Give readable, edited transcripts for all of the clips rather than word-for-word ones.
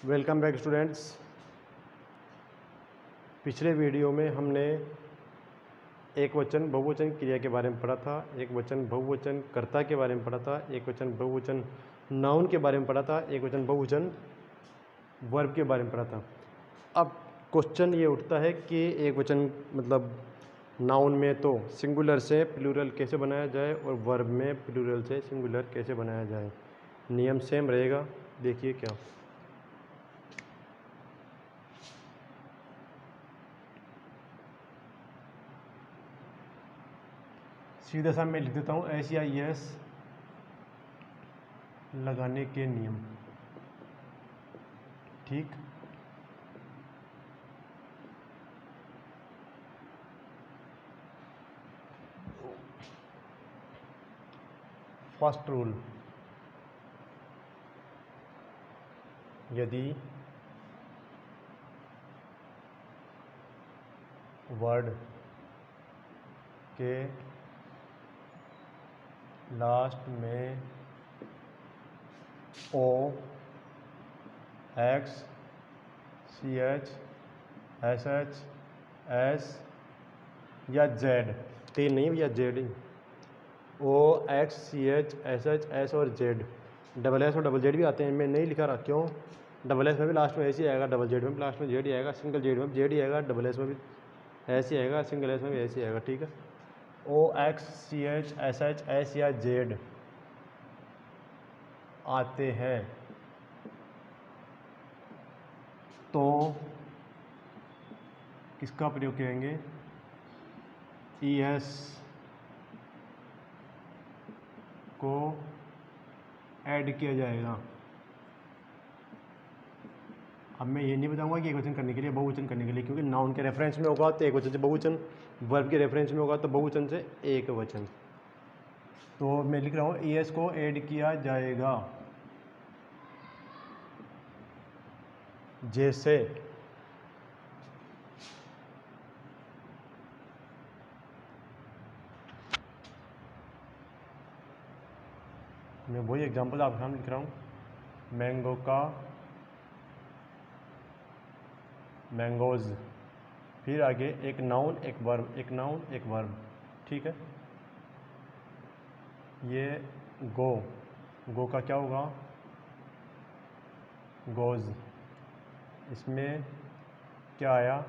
Welcome back students. पिछले video में हमने एक वचन बहुवचन क्रिया के बारे में पढ़ा था, एक वचन बहुवचन कर्ता के बारे में पढ़ा था, एक वचन बहुवचन नाउन के बारे में पढ़ा था, एक वचन बहुवचन वर्ब के बारे में पढ़ा था। अब क्वेश्चन ये उठता है कि एक वचन मतलब नाउन में तो सिंगुलर से प्लूरल कैसे बनाया जाए और वर्ब में प्लूरल से सिंगुलर कैसे बनाया जाए। नियम सेम रहेगा, देखिए क्या। सीधा सा मैं लिख देता हूँ SEIS लगाने के नियम। ठीक, फर्स्ट रूल, यदि वर्ड के लास्ट में O, X, CH, SH, S या Z, तीन नहीं भैया, Z ही, O, X, CH, SH, S और Z, डबल S और डबल Z भी आते हैं। मैं नहीं लिखा रहा, क्यों? डबल S में भी लास्ट में ऐसे ही आएगा, डबल Z में भी लास्ट में Z ही आएगा, सिंगल Z में भी Z ही आएगा, डबल S में भी ऐसे ही आएगा, सिंगल S में भी ऐसे ही आएगा। ठीक है, O, X, CH, SH, S या Z आते हैं तो किसका प्रयोग करेंगे? ES को ऐड किया जाएगा। अब मैं ये नहीं बताऊंगा कि एक वचन करने के लिए, बहुवचन करने के लिए, क्योंकि नाउन के रेफरेंस में होगा तो एक वचन से बहुवचन, वर्ब के रेफरेंस में होगा तो बहुवचन से एक वचन। तो मैं लिख रहा हूँ ES को ऐड किया जाएगा, जैसे मैं वही एग्जांपल आपके सामने लिख रहा हूँ। मैंगो का मैंगोज, फिर आगे एक नाउन एक वर्ब, एक नाउन एक वर्ब। ठीक है, ये गो, गो का क्या होगा? गोज। इसमें क्या आया?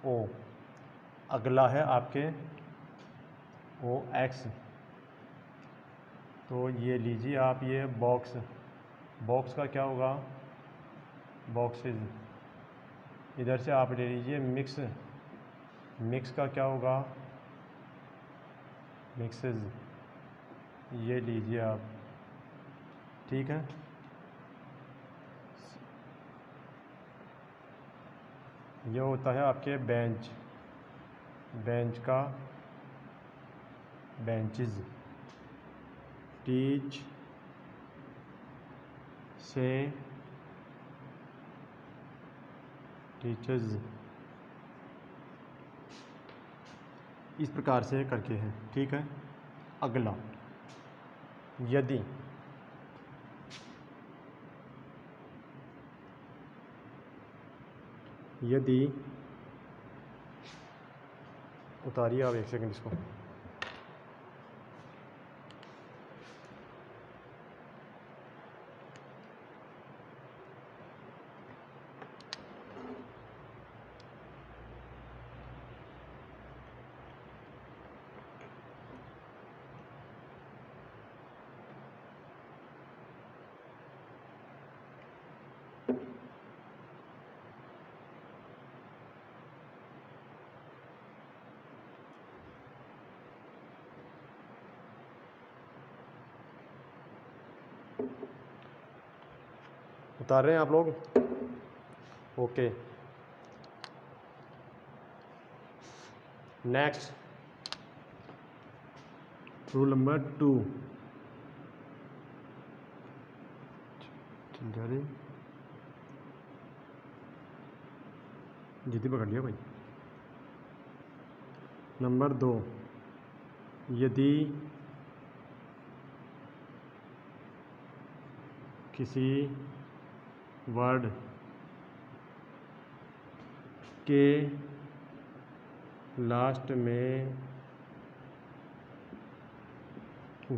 ओ। अगला है आपके OX, तो ये लीजिए आप, ये बॉक्स, बॉक्स का क्या होगा? बॉक्सेस। इधर से आप ले लीजिए मिक्स, मिक्स का क्या होगा? मिक्सेस। ये लीजिए आप। ठीक है, ये होता है आपके बेंच, बेंच का बेंचेस। टीच से टीचर्स, इस प्रकार से करके है। ठीक है, अगला, यदि यदि उतारिए आप, एक सेकंड इसको। उतार रहे हैं आप लोग? Okay, next rule number 2। जीती पकड़ लिया भाई। नंबर 2, यदि किसी वर्ड के लास्ट में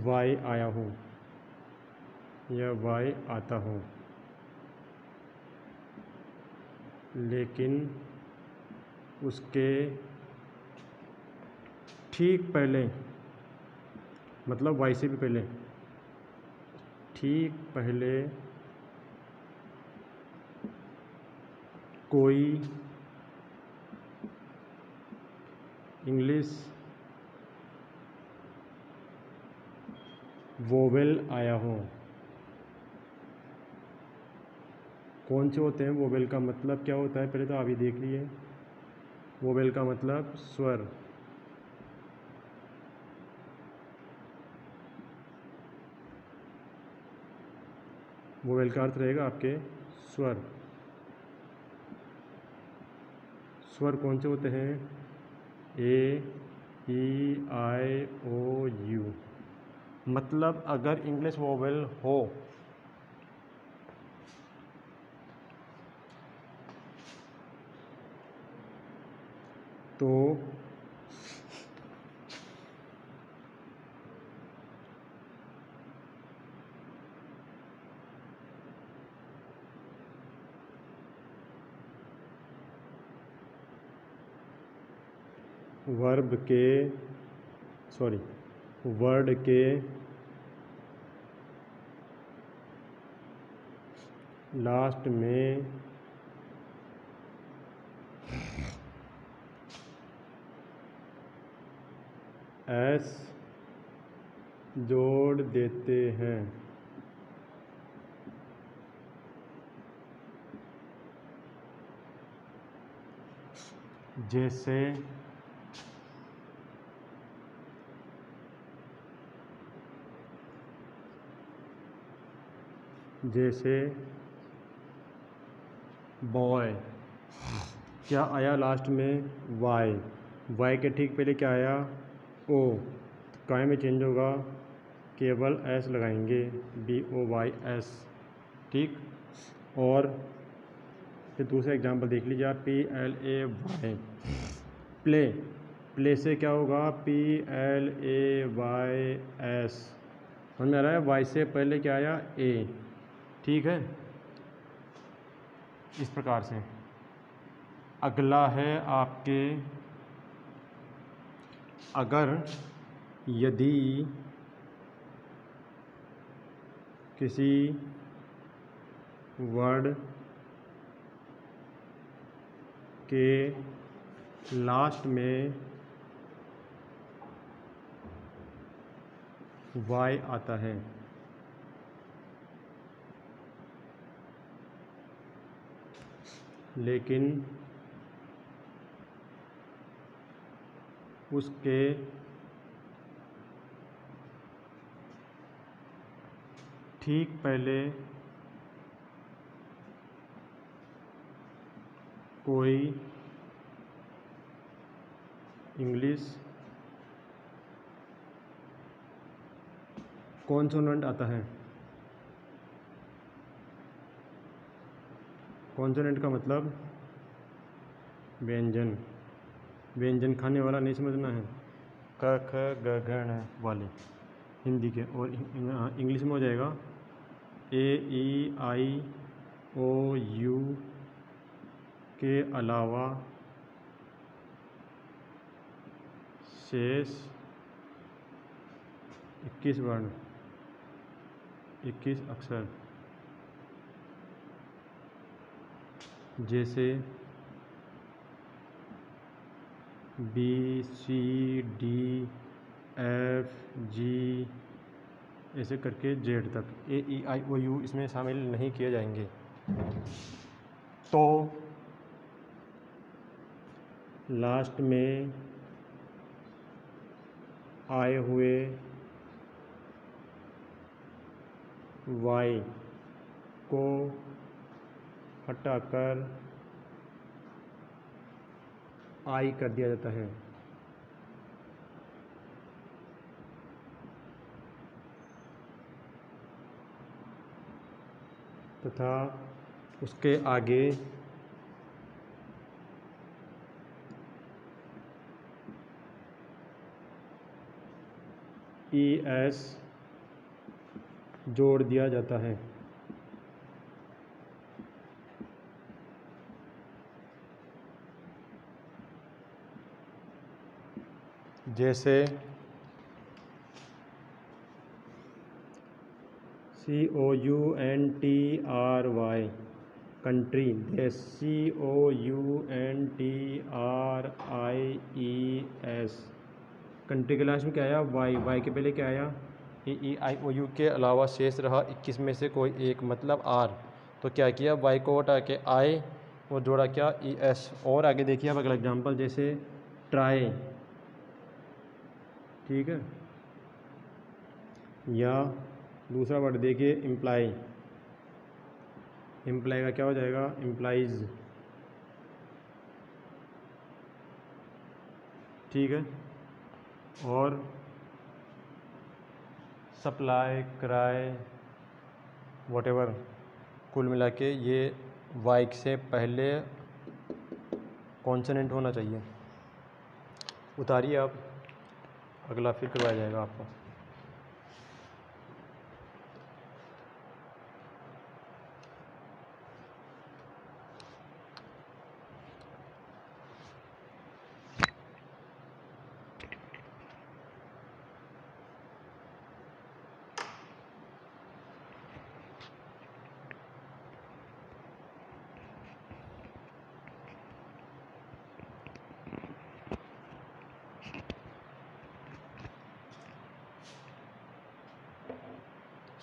वाई आया हो या वाई आता हो, लेकिन उसके ठीक पहले, मतलब वाई से भी पहले, ठीक पहले कोई इंग्लिश वोवेल आया हो। कौन से होते हैं वोवेल? का मतलब क्या होता है पहले तो आप ही देख लीजिए। वोवेल का मतलब स्वर। वोवेल का अर्थ रहेगा आपके स्वर। स्वर कौन से होते हैं? ए, ई, आई, ओ, यू। मतलब अगर इंग्लिश वोवेल हो तो वर्ड के लास्ट में एस जोड़ देते हैं। जैसे बॉय, क्या आया लास्ट में? वाई। वाई के ठीक पहले क्या आया? ओ। काय में चेंज होगा, केवल एस लगाएंगे, BOYS। ठीक। और फिर दूसरा एग्जांपल देख लीजिए आप, PLAY, प्ले। प्ले से क्या होगा? PLAYS। समझ में आ रहा है? वाई से पहले क्या आया? ए। ठीक है, इस प्रकार से। अगला है आपके, अगर यदि किसी वर्ड के लास्ट में वाई आता है, लेकिन उसके ठीक पहले कोई इंग्लिश कॉन्सोनेंट आता है। कॉन्सोनेंट का मतलब व्यंजन। व्यंजन खाने वाला नहीं समझना है, क ख ग घ ण वाले हिंदी के। और इंग्लिश में हो जाएगा AEIOU के अलावा शेष 21 वर्ण, 21 अक्षर, जैसे BCDFG ऐसे करके जेड तक, AEIOU इसमें शामिल नहीं किए जाएंगे। तो लास्ट में आए हुए वाई को हटाकर आई कर दिया जाता है। तथा उसके आगे ES जोड़ दिया जाता है। जैसे COUNTRY कंट्री, COUNTRIES कंट्री के लास्ट में क्या आया? वाई के पहले क्या आया? EEIOU के अलावा शेष रहा 21 में से कोई एक, मतलब R। तो क्या किया? वाई को हटा के I और जोड़ा क्या? ES। और आगे देखिए आप अगला एग्जाम्पल, जैसे ट्राई, ठीक है, या दूसरा वर्ड देखिए इम्प्लाई। इम्प्लाई का क्या हो जाएगा? इम्प्लाइज, ठीक है। और सप्लाई, क्राई, वॉटेवर, कुल मिला के ये वाई से पहले कॉन्सोनेंट होना चाहिए। उतारिए आप, अगला फिर करवाया जाएगा आपको।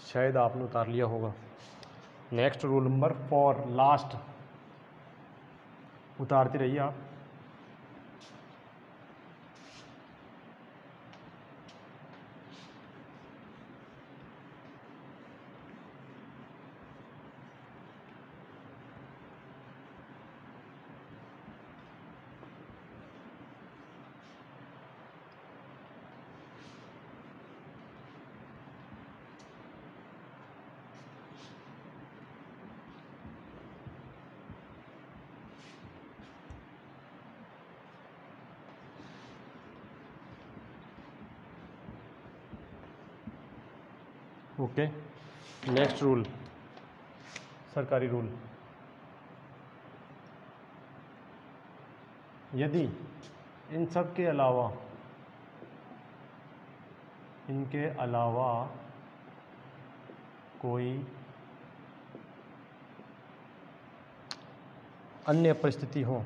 शायद आपने उतार लिया होगा। नेक्स्ट रूल नंबर 4, लास्ट, उतारते रहिए आप। ओके, नेक्स्ट रूल, सरकारी रूल। यदि इन सब के अलावा, इनके अलावा कोई अन्य परिस्थिति हो,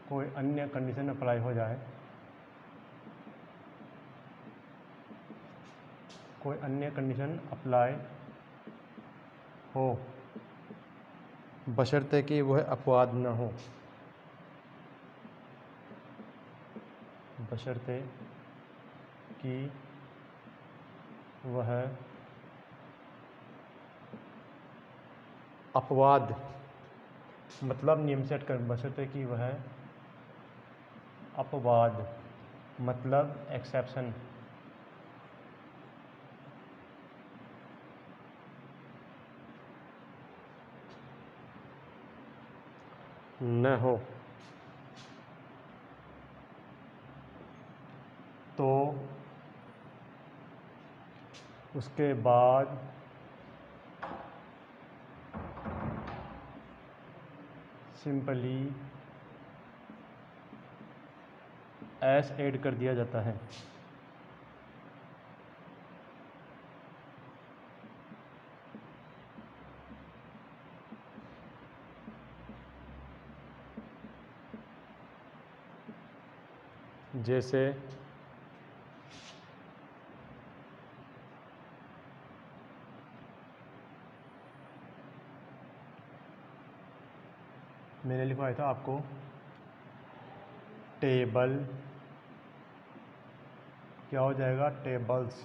कोई अन्य कंडीशन अप्लाई हो जाए, कोई अन्य कंडीशन अप्लाई हो, बशर्ते कि वह अपवाद न हो, बशर्ते कि वह अपवाद, मतलब नियम सेट कर, बशर्ते कि वह अपवाद मतलब एक्सेप्शन न हो, तो उसके बाद सिंपली एस ऐड कर दिया जाता है। जैसे मैंने लिखवाया था आपको, टेबल, क्या हो जाएगा? टेबल्स।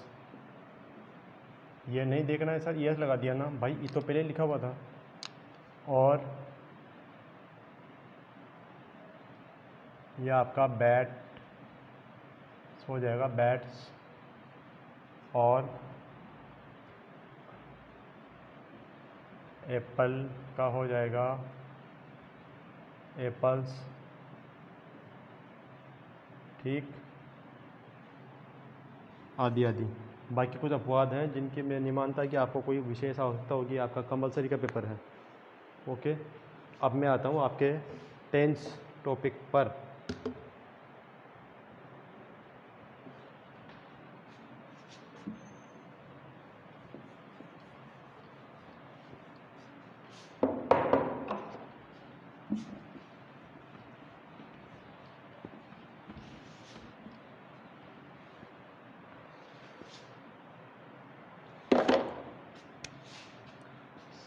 ये नहीं देखना है सर, यस लगा दिया ना भाई, ये तो पहले लिखा हुआ था। और यह आपका बैट हो जाएगा, बैट्स। और एप्पल का हो जाएगा, एप्पल्स, ठीक। आदि आदि। बाकी कुछ अपवाद हैं जिनकी मैं नहीं मानता कि आपको कोई विशेष आवश्यकता होगी, आपका कंपलसरी का पेपर है। ओके, अब मैं आता हूँ आपके टेंस टॉपिक पर।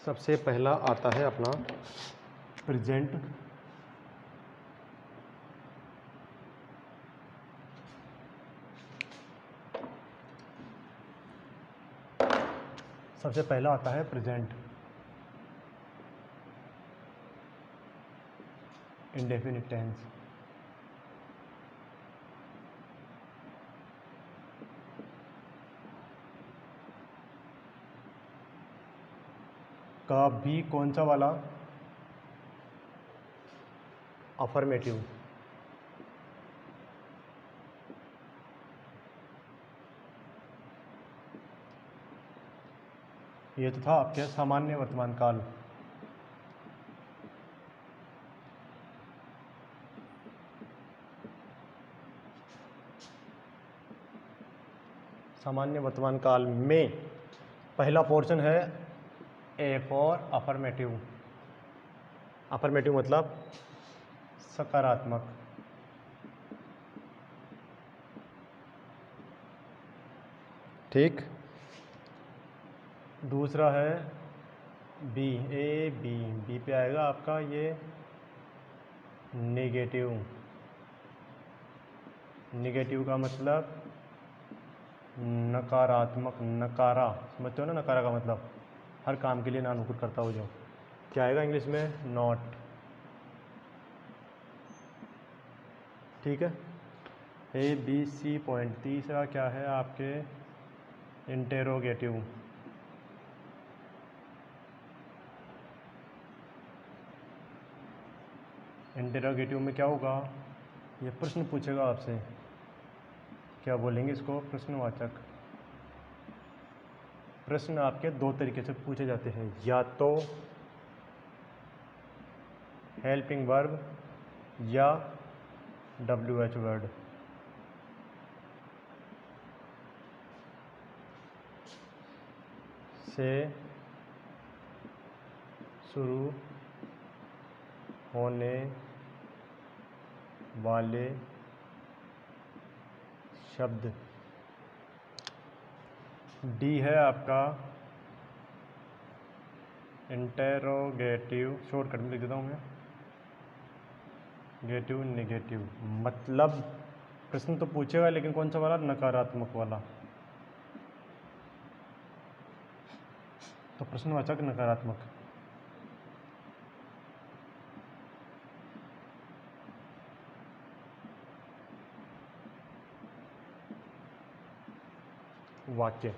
सबसे पहला आता है अपना प्रेजेंट। सबसे पहला आता है प्रेजेंट इंडेफिनिट टेंस। का भी कौन सा वाला? अफर्मेटिव। ये तो था आपके सामान्य वर्तमान काल। सामान्य वर्तमान काल में पहला पोर्शन है ए फॉर अफर्मेटिव। अफर्मेटिव मतलब सकारात्मक। ठीक। दूसरा है बी, ए बी। बी पे आएगा आपका ये नेगेटिव। नेगेटिव का मतलब नकारात्मक। नकारा समझते हो ना, नकारा का मतलब हर काम के लिए ना नुकुर करता हो जो। क्या आएगा इंग्लिश में? नॉट। ठीक है, ए बी सी पॉइंट। तीसरा क्या है आपके? इंटेरोगेटिव। इंटेरोगेटिव में क्या होगा? ये प्रश्न पूछेगा आपसे। क्या बोलेंगे इसको? प्रश्नवाचक। प्रश्न आपके दो तरीके से पूछे जाते हैं, या तो हेल्पिंग वर्ब या WH वर्ड। से शुरू होने वाले शब्द। डी है आपका इंटेरोगेटिव। शॉर्टकट में लिख देता हूँ मैं, गेटिव नेगेटिव। मतलब प्रश्न तो पूछेगा लेकिन कौन सा वाला? नकारात्मक वाला। तो प्रश्नवाचक नकारात्मक। वाक्य।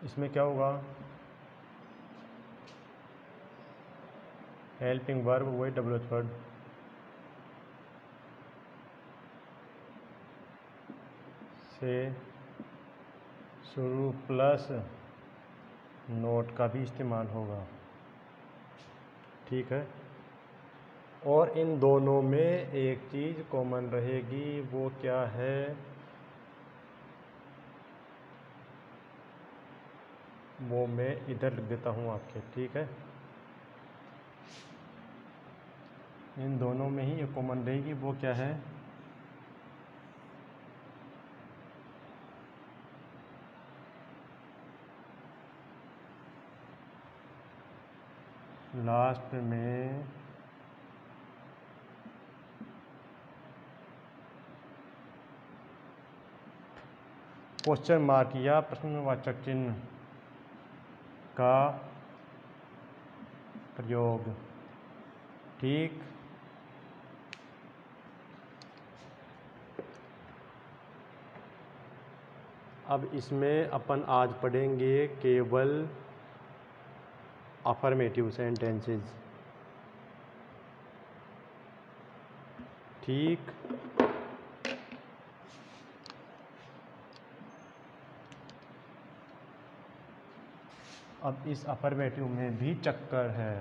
इसमें क्या होगा? हेल्पिंग वर्ब वही WH वर्ड। से शुरू प्लस नोट का भी इस्तेमाल होगा। ठीक है, और इन दोनों में एक चीज़ कॉमन रहेगी, वो क्या है? वो मैं इधर लिख देता हूँ आपके। ठीक है, इन दोनों में ही एक कॉमन रहेगी, वो क्या है? लास्ट में क्वेश्चन मार्क या प्रश्नवाचक चिन्ह का प्रयोग। ठीक, अब इसमें अपन आज पढ़ेंगे केवल अफर्मेटिव सेंटेंसेस। ठीक। अब इस अफर्मेटिव में भी चक्कर है,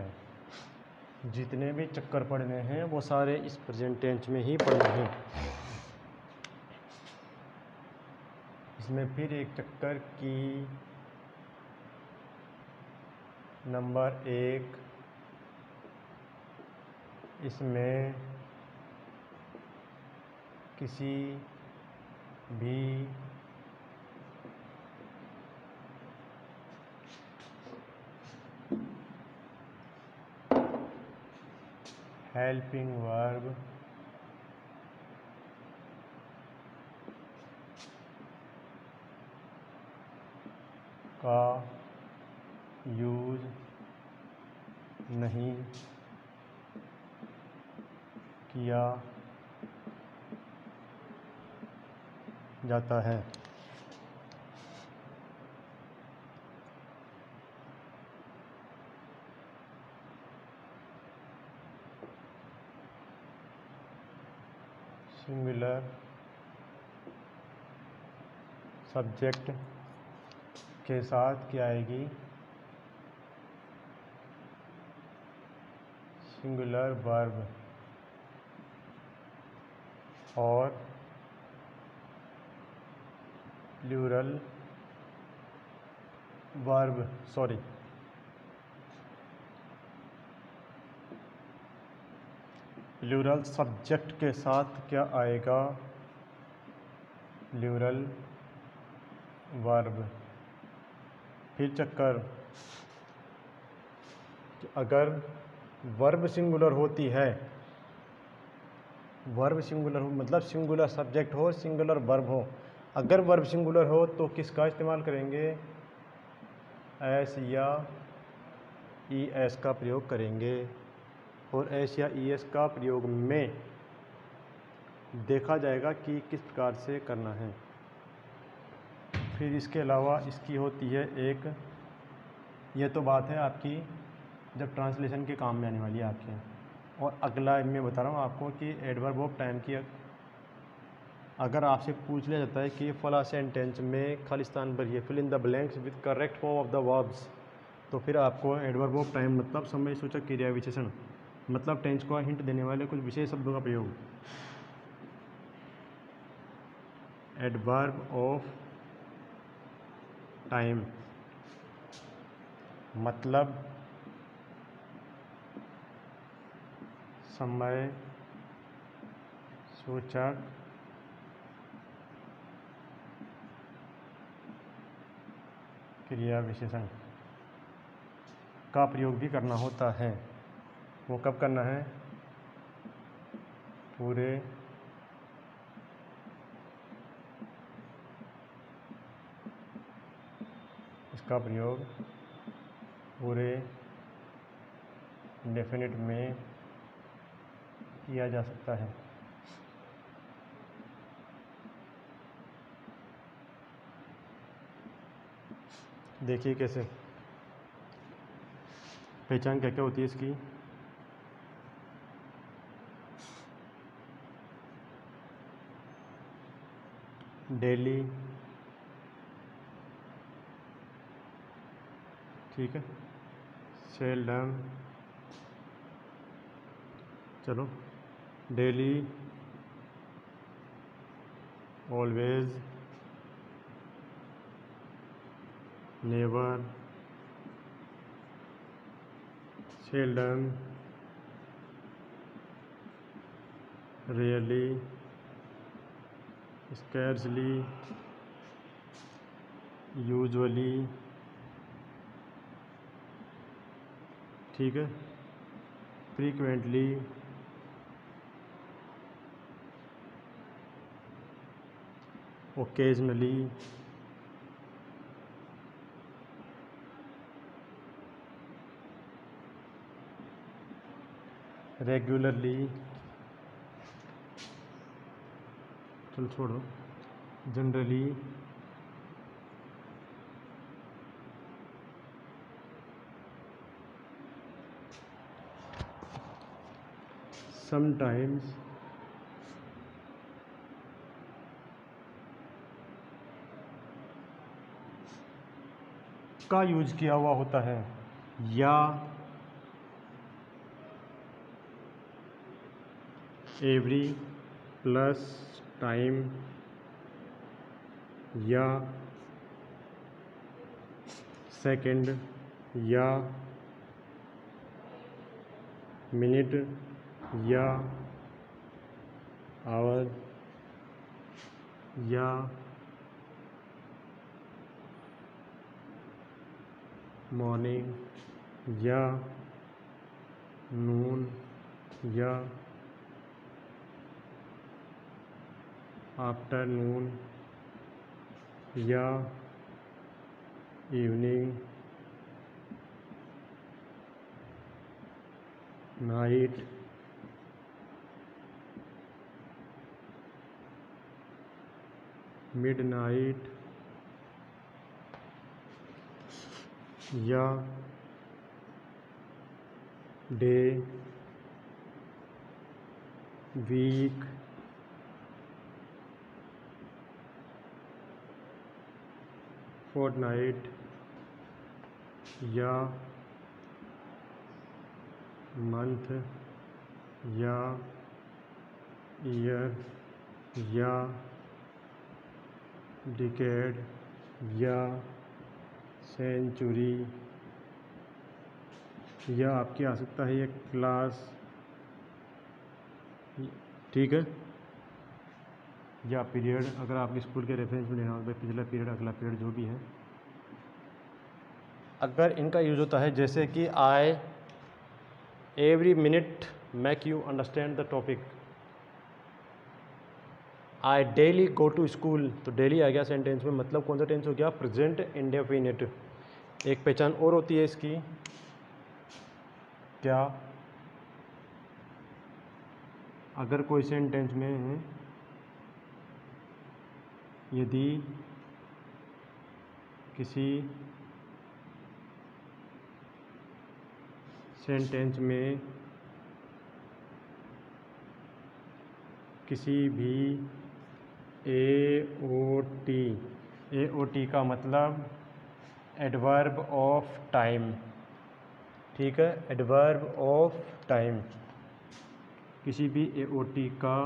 जितने भी चक्कर पढ़ने हैं वो सारे इस प्रेजेंट टेंस में ही पढ़ने हैं। इसमें फिर एक चक्कर की नंबर 1, इसमें किसी भी हेल्पिंग वर्ब का यूज नहीं किया जाता है। सिंगुलर सब्जेक्ट के साथ क्या आएगी? सिंगुलर वर्ब और प्लूरल वर्ब, प्लूरल सब्जेक्ट के साथ क्या आएगा? Plural verb. फिर चक्कर, अगर वर्ब सिंगुलर होती है, वर्ब सिंगुलर हो मतलब सिंगुलर सब्जेक्ट हो, सिंगुलर वर्ब हो। अगर वर्ब सिंगुलर हो तो किसका इस्तेमाल करेंगे? एस या ई एस का प्रयोग करेंगे। और एस या ई एस का प्रयोग में देखा जाएगा कि किस प्रकार से करना है। फिर इसके अलावा इसकी होती है एक, ये तो बात है आपकी जब ट्रांसलेशन के काम में आने वाली है आपके। और अगला मैं बता रहा हूँ आपको कि एडवर्ब ऑफ टाइम की, अगर आपसे पूछ लिया जाता है कि फला सेंटेंस में खालिस्तान भरिए, fill in the blanks with correct form of the verbs, तो फिर आपको एडवर्ब ऑफ टाइम मतलब समय सूचक क्रिया विशेषण मतलब टेंस को हिंट देने वाले कुछ विशेष शब्दों का प्रयोग। एडवर्ब ऑफ टाइम मतलब समय सूचक क्रिया विशेषण का प्रयोग भी करना होता है। वो कब करना है? पूरे इसका प्रयोग पूरे डेफिनिट में किया जा सकता है। देखिए कैसे पहचान क्या क्या होती है इसकी। डेली, ठीक है, सेल्डम, चलो, daily, always, never, seldom, rarely, scarcely, usually, ठीक है, फ्रीक्वेंटली, ओकेजनली, रेगुलरली, चलो छोड़ो, जनरली, समटाइम्स, का यूज किया हुआ होता है, या एवरी प्लस टाइम, या सेकंड, या मिनट, या आवर, या मॉर्निंग, या नून, या आफ्टरनून, या इवनिंग, नाइट, मिडनाइट, या डे, वीक, फोर्टनाइट, या मंथ, या ईयर, या डिकेड, या सेंचुरी, या आपकी आ सकता है ये क्लास, ठीक है, या पीरियड, अगर आपके स्कूल के रेफरेंस में लेना हो तो पिछला पीरियड, अगला पीरियड, जो भी है। अगर इनका यूज होता है जैसे कि I every minute make you understand the topic, I daily go to school, तो डेली आ गया सेंटेंस में, मतलब कौन सा टेंस हो गया, प्रेजेंट इंडेफिनिट। एक पहचान और होती है इसकी, क्या, अगर कोई सेंटेंस में यदि किसी सेंटेंस में किसी भी एओटी का मतलब एडवर्ब ऑफ टाइम, ठीक है, एडवर्ब ऑफ टाइम, किसी भी एओटी का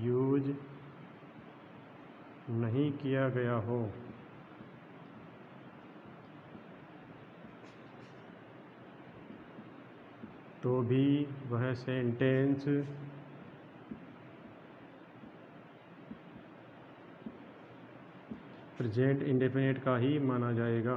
यूज नहीं किया गया हो तो भी वह सेंटेंस प्रेजेंट इंडेफिनिट का ही माना जाएगा।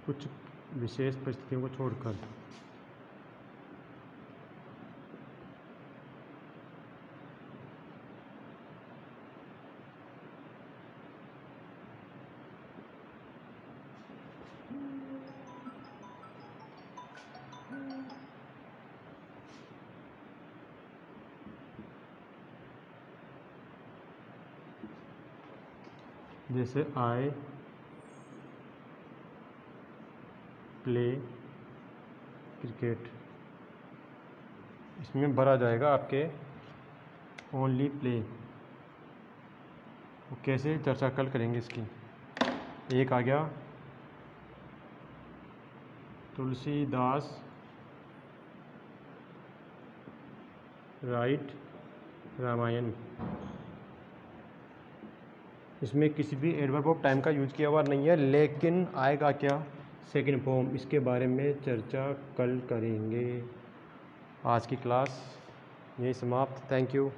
कुछ विशेष परिस्थितियों को छोड़कर। जैसे आई प्ले क्रिकेट, इसमें भरा जाएगा आपके ओनली प्ले। वो कैसे, चर्चा कल करेंगे इसकी। एक आ गया तुलसीदास राइट रामायण, इसमें किसी भी एडवर्ब ऑफ टाइम का यूज किया हुआ नहीं है, लेकिन आएगा क्या, सेकंड फॉर्म। इसके बारे में चर्चा कल करेंगे। आज की क्लास यही समाप्त। Thank you.